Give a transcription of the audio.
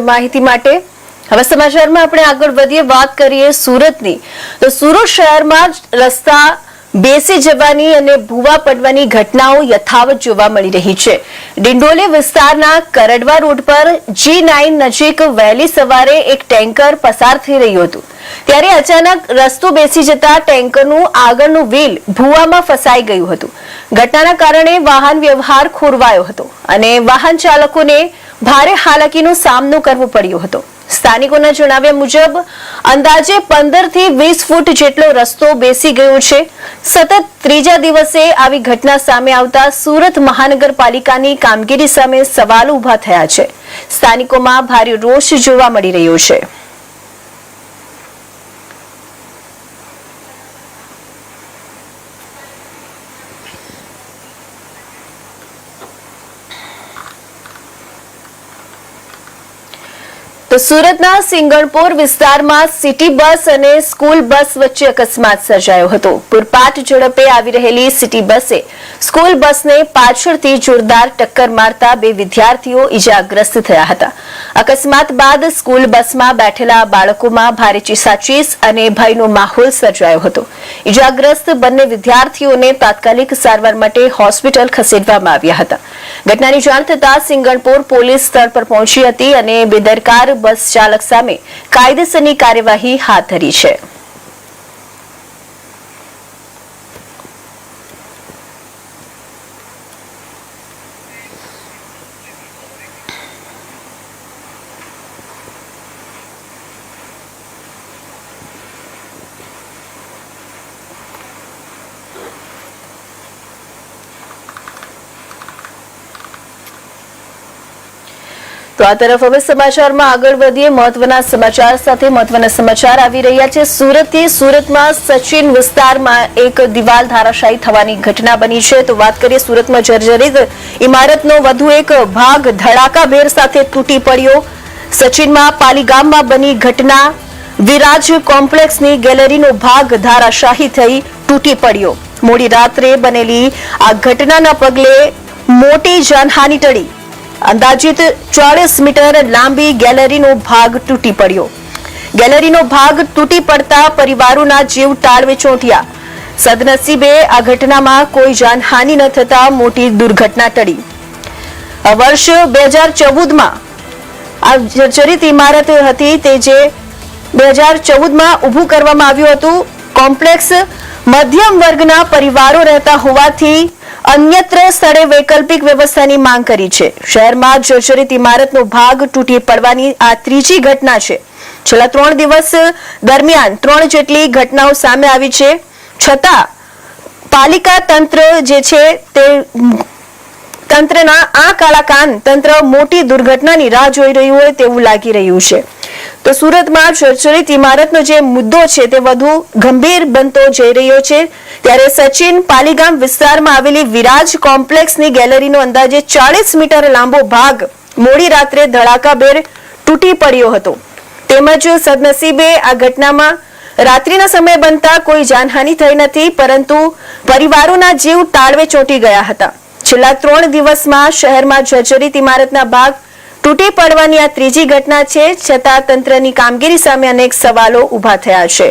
માહિતી માટે હવે સમાચારમાં આપણે આગળ વધીએ, વાત કરીએ સુરતની। તો સુરત શહેરમાં રસ્તા બેસી જવાની અને ભૂવા પડવાની ઘટનાઓ યથાવત જોવા મળી રહી છે। ડિંડોલી વિસ્તારના કરડવા રોડ પર G9 નજીક વહેલી સવારે એક ટેન્કર પસાર થઈ રહ્યું હતું, ત્યારે અચાનક રસ્તો બેસી જતા ટેન્કરનું આગળનું વ્હીલ ભૂવામાં ફસાઈ ગયું હતું। ઘટનાના કારણે વાહન વ્યવહાર ખોરવાયો હતો અને વાહન ચાલકોને ભારે હાલાકીનો સામનો કરવો પડ્યો હતો। સ્થાનિકોના જણાવ્યા મુજબ અંદાજે 15 થી 20 ફૂટ જેટલો રસ્તો બેસી ગયો છે। સતત ત્રીજા દિવસે આવી ઘટના સામે આવતા સુરત મહાનગરપાલિકાની કામગીરી સામે સવાલો ઉભા થયા છે। સ્થાનિકોમાં ભારે રોષ જોવા મળી રહ્યો છે। તો સુરતના સિંગણપોર વિસ્તારમાં સિટી બસ અને સ્કૂલ બસ વચ્ચે અકસ્માત સર્જાયો હતો। પૂરપાટ ઝડપે આવી રહેલી સિટી બસે સ્કૂલ બસને પાછળથી જોરદાર ટક્કર મારતા બે વિદ્યાર્થીઓ ઈજાગ્રસ્ત થયા હતા। અકસ્માત બાદ સ્કૂલ બસમાં બેઠેલા બાળકોમાં ભારે ચીસાચીસ અને ભયનો માહોલ સર્જાયો હતો। ઈજાગ્રસ્ત બંને વિદ્યાર્થીઓને તાત્કાલિક સારવાર માટે હોસ્પિટલ ખસેડવામાં આવ્યા હતા। ઘટનાની જાણ થતાં સિંગણપોર પોલીસ સ્થળ પર પહોંચી હતી અને બેદરકાર બસ ચાલક સામે કાયદેસરની કાર્યવાહી હાથ ધરી છે। તો આ તરફ હવે સમાચારમાં આગળ વધીએ। મહત્વના સમાચાર સાથે મહત્વના સમાચાર આવી રહ્યા છે સુરતથી। સુરતમાં સચિન વિસ્તારમાં એક દિવાલ ધરાશાયી થવાની ઘટના બની છે। તો વાત કરીએ સુરતમાં જર્જરિત ઇમારતનો વધુ એક ભાગ ધડાકાભેર સાથે તૂટી પડ્યો। સચિનમાં પાલીગામમાં બની ઘટના। વિરાજ કોમ્પ્લેક્સની ગેલેરીનો ભાગ ધરાશાયી થઈ તૂટી પડ્યો। મોડી રાત્રે બનેલી આ ઘટનાના પગલે મોટી જાનહાનિ ટળી। અંદાજિત 40 મીટર લાંબી ગેલેરીનો ભાગ તૂટી પડ્યો। ગેલેરીનો ભાગ તૂટી પડતા પરિવારોના જીવ તાળવે ચોંટ્યા। સદનસીબે આ ઘટનામાં કોઈ જાનહાનિ ન થતા મોટી દુર્ઘટના ટળી। વર્ષ 2014માં આ જર્જરિત ઇમારત હતી તે જે 2014માં ઊભું કરવામાં આવ્યું હતું। કોમ્પ્લેક્સ મધ્યમ વર્ગના પરિવારો રહેતા હોવાથી અન્યત્ર સ્થળે વૈકલ્પિક વ્યવસ્થાની માંગ કરી છે। શહેરમાં જર્જરિત ઇમારતનો ભાગ તૂટી પડવાની આ ત્રીજી ઘટના છે। છેલ્લા 3 દિવસ દરમિયાન 3 જેટલી ઘટનાઓ સામે આવી છે, છતાં પાલિકા તંત્ર જે છે તે તંત્રના આ કાળા કાન તંત્ર મોટી દુર્ઘટનાની રાહ જોઈ રહ્યું હોય તેવું લાગી રહ્યું છે। તો સુરતમાં જર્જરિત ઇમારતનો જે મુદ્દો છે તે વધુ ગંભીર બનતો જઈ રહ્યો છે, ત્યારે સચિન પાલીગામ વિસ્તારમાં આવેલી વિરાજ કોમ્પ્લેક્સની ગેલેરીનો અંદાજે 40 મીટર લાંબો ભાગ મોડી રાત્રે ધડાકાભેર તૂટી પડ્યો હતો। તેમજ સદનસીબે આ ઘટનામાં રાત્રિના સમયે બનતા કોઈ જાનહાનિ થઈ નથી, પરંતુ પરિવારોના જીવ તાળવે ચોંટી ગયા હતા। છેલ્લા 3 દિવસમાં શહેરમાં જર્જરિત ઇમારતના ભાગ તૂટી પડવાની આ ત્રીજી ઘટના છે, છતાં તંત્રની કામગીરી સામે અનેક સવાલો ઉભા થયા છે।